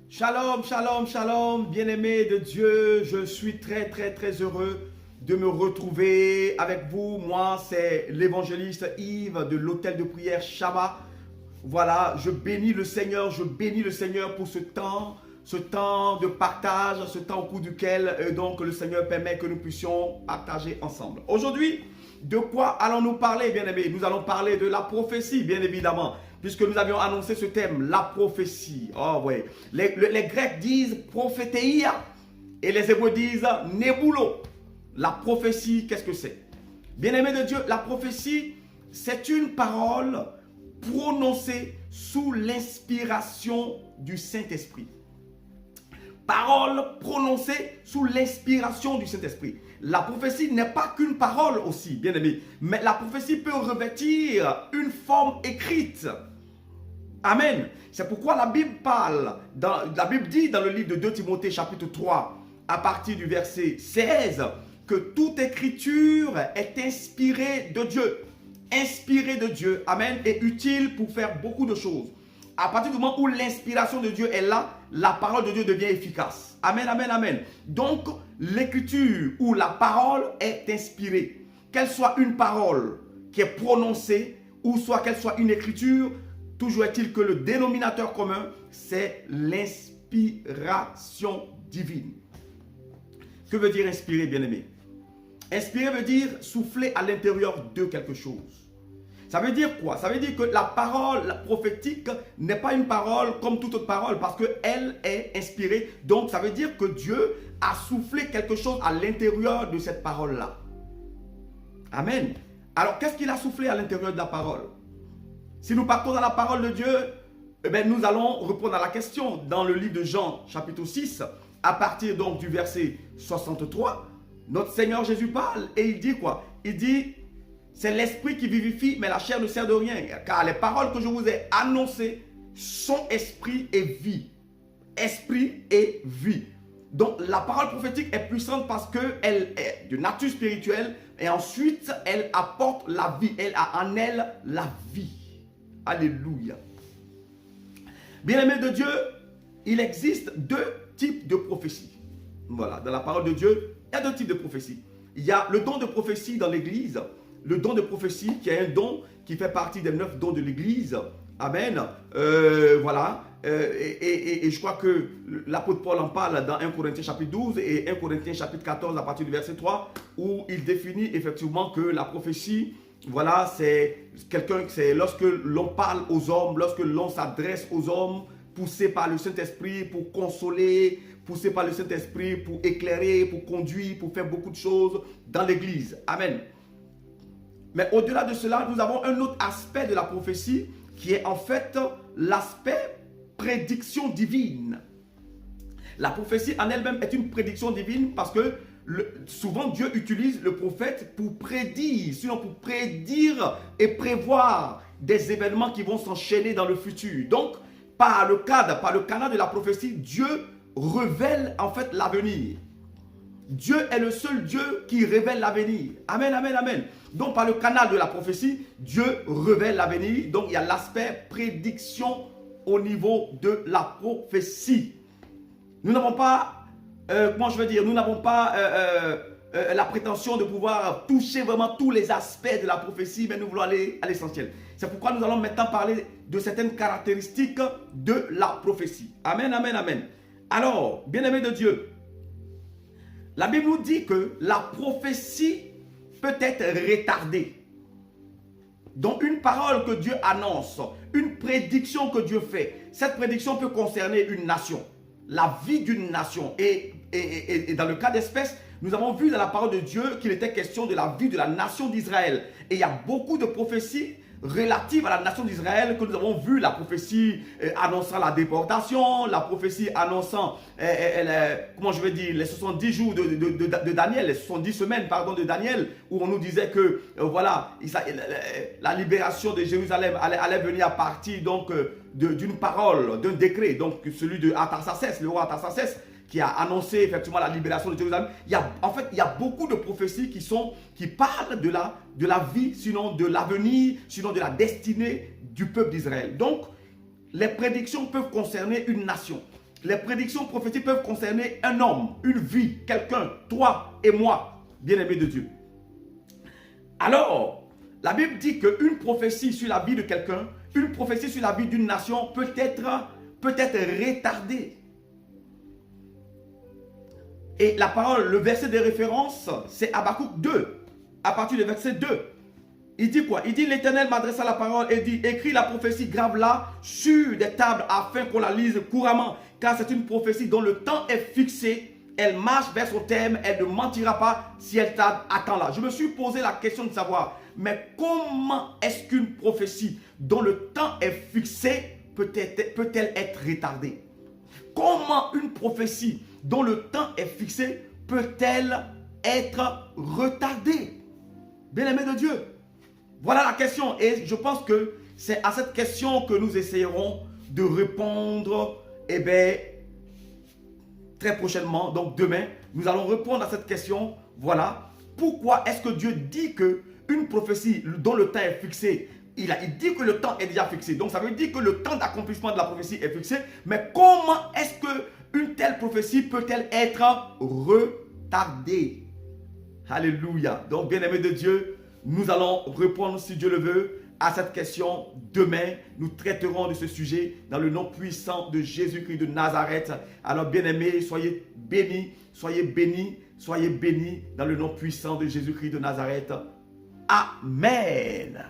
Shalom, shalom, shalom, bien-aimés de Dieu. Je suis très heureux de me retrouver avec vous. Moi, c'est l'évangéliste Yves de l'hôtel de prière Shabbat. Voilà, je bénis le Seigneur pour ce temps de partage, ce temps au cours duquel donc le Seigneur permet que nous puissions partager ensemble. Aujourd'hui, de quoi allons-nous parler, bien-aimés? Nous allons parler de la prophétie, bien évidemment, puisque nous avions annoncé ce thème, la prophétie. Oh oui, les Grecs disent prophétéia et les Hébreux disent nébulo. La prophétie, qu'est-ce que c'est? Bien-aimés de Dieu, la prophétie, c'est une parole prononcée sous l'inspiration du Saint-Esprit. Parole prononcée sous l'inspiration du Saint-Esprit. La prophétie n'est pas qu'une parole aussi, bien aimé, mais la prophétie peut revêtir une forme écrite. Amen. C'est pourquoi la Bible parle, la Bible dit dans le livre de 2 Timothée chapitre 3, à partir du verset 16, que toute écriture est inspirée de Dieu. Inspirée de Dieu, amen, et utile pour faire beaucoup de choses. À partir du moment où l'inspiration de Dieu est là, la parole de Dieu devient efficace. Amen, amen, amen. Donc, l'écriture ou la parole est inspirée. Qu'elle soit une parole qui est prononcée ou soit qu'elle soit une écriture, toujours est-il que le dénominateur commun, c'est l'inspiration divine. Que veut dire inspirer, bien-aimé? Inspirer veut dire souffler à l'intérieur de quelque chose. Ça veut dire quoi? Ça veut dire que la parole prophétique n'est pas une parole comme toute autre parole parce qu'elle est inspirée. Donc, ça veut dire que Dieu a soufflé quelque chose à l'intérieur de cette parole-là. Amen. Alors, qu'est-ce qu'il a soufflé à l'intérieur de la parole? Si nous partons dans la parole de Dieu, eh bien, nous allons répondre à la question dans le livre de Jean, chapitre 6, à partir donc du verset 63. Notre Seigneur Jésus parle et il dit quoi? Il dit... C'est l'esprit qui vivifie, mais la chair ne sert de rien. Car les paroles que je vous ai annoncées sont esprit et vie. Esprit et vie. Donc la parole prophétique est puissante parce qu'elle est de nature spirituelle et ensuite elle apporte la vie. Elle a en elle la vie. Alléluia. Bien-aimés de Dieu, il existe deux types de prophéties. Voilà, dans la parole de Dieu, il y a deux types de prophéties. Il y a le don de prophétie dans l'église. Le don de prophétie qui est un don qui fait partie des 9 dons de l'église. Amen. Voilà. Et je crois que l'apôtre Paul en parle dans 1 Corinthiens chapitre 12 et 1 Corinthiens chapitre 14 à partir du verset 3 où il définit effectivement que la prophétie, voilà, c'est lorsque l'on parle aux hommes, lorsque l'on s'adresse aux hommes, poussé par le Saint-Esprit pour consoler, poussé par le Saint-Esprit pour éclairer, pour conduire, pour faire beaucoup de choses dans l'église. Amen. Mais au-delà de cela, nous avons un autre aspect de la prophétie qui est en fait l'aspect prédiction divine. La prophétie en elle-même est une prédiction divine parce que souvent Dieu utilise le prophète pour prédire, sinon pour prédire et prévoir des événements qui vont s'enchaîner dans le futur. Donc, par le canal de la prophétie, Dieu révèle en fait l'avenir. Dieu est le seul Dieu qui révèle l'avenir. Amen, amen, amen. Donc, par le canal de la prophétie, Dieu révèle l'avenir. Donc, il y a l'aspect prédiction au niveau de la prophétie. Nous n'avons pas, nous n'avons pas la prétention de pouvoir toucher vraiment tous les aspects de la prophétie, mais nous voulons aller à l'essentiel. C'est pourquoi nous allons maintenant parler de certaines caractéristiques de la prophétie. Amen, amen, amen. Alors, bien-aimés de Dieu, la Bible nous dit que la prophétie peut être retardée. Donc une parole que Dieu annonce, une prédiction que Dieu fait, cette prédiction peut concerner une nation, la vie d'une nation. Et dans le cas d'espèce, nous avons vu dans la parole de Dieu qu'il était question de la vie de la nation d'Israël. Et il y a beaucoup de prophéties relative à la nation d'Israël que nous avons vu, la prophétie annonçant la déportation, la prophétie annonçant, les 70 jours de Daniel, les 70 semaines, pardon, de Daniel, où on nous disait que, voilà, la libération de Jérusalem allait venir à partir donc d'une parole, d'un décret, donc celui de Artaxerxès, le roi Artaxerxès, qui a annoncé effectivement la libération de Jérusalem. En fait, il y a beaucoup de prophéties qui parlent de la vie, sinon de l'avenir, sinon de la destinée du peuple d'Israël. Donc, les prédictions peuvent concerner une nation. Les prédictions prophétiques peuvent concerner un homme, une vie, quelqu'un, toi et moi, bien-aimés de Dieu. Alors, la Bible dit qu'une prophétie sur la vie de quelqu'un, une prophétie sur la vie d'une nation peut être retardée. Et la parole, le verset de référence, c'est Habakkuk 2, à partir du verset 2. Il dit quoi? Il dit, l'Éternel m'adressa la parole et dit, écris la prophétie, grave-la sur des tables afin qu'on la lise couramment, car c'est une prophétie dont le temps est fixé, elle marche vers son terme, elle ne mentira pas si elle tarde, attends-la. Je me suis posé la question de savoir, mais comment est-ce qu'une prophétie dont le temps est fixé peut-elle être retardée? Comment une prophétie dont le temps est fixé peut-elle être retardée? Bien-aimé de Dieu, voilà la question, et je pense que c'est à cette question que nous essayerons de répondre, très prochainement. Donc demain, nous allons répondre à cette question. Voilà, pourquoi est-ce que Dieu dit qu'une prophétie dont le temps est fixé, il dit que le temps est déjà fixé. Donc ça veut dire que le temps d'accomplissement de la prophétie est fixé, mais comment est-ce qu'une telle prophétie peut-elle être retardée? Alléluia. Donc bien-aimé de Dieu, nous allons répondre, si Dieu le veut, à cette question demain. Nous traiterons de ce sujet dans le nom puissant de Jésus-Christ de Nazareth. Alors bien-aimés, soyez bénis, soyez bénis, soyez bénis dans le nom puissant de Jésus-Christ de Nazareth. Amen.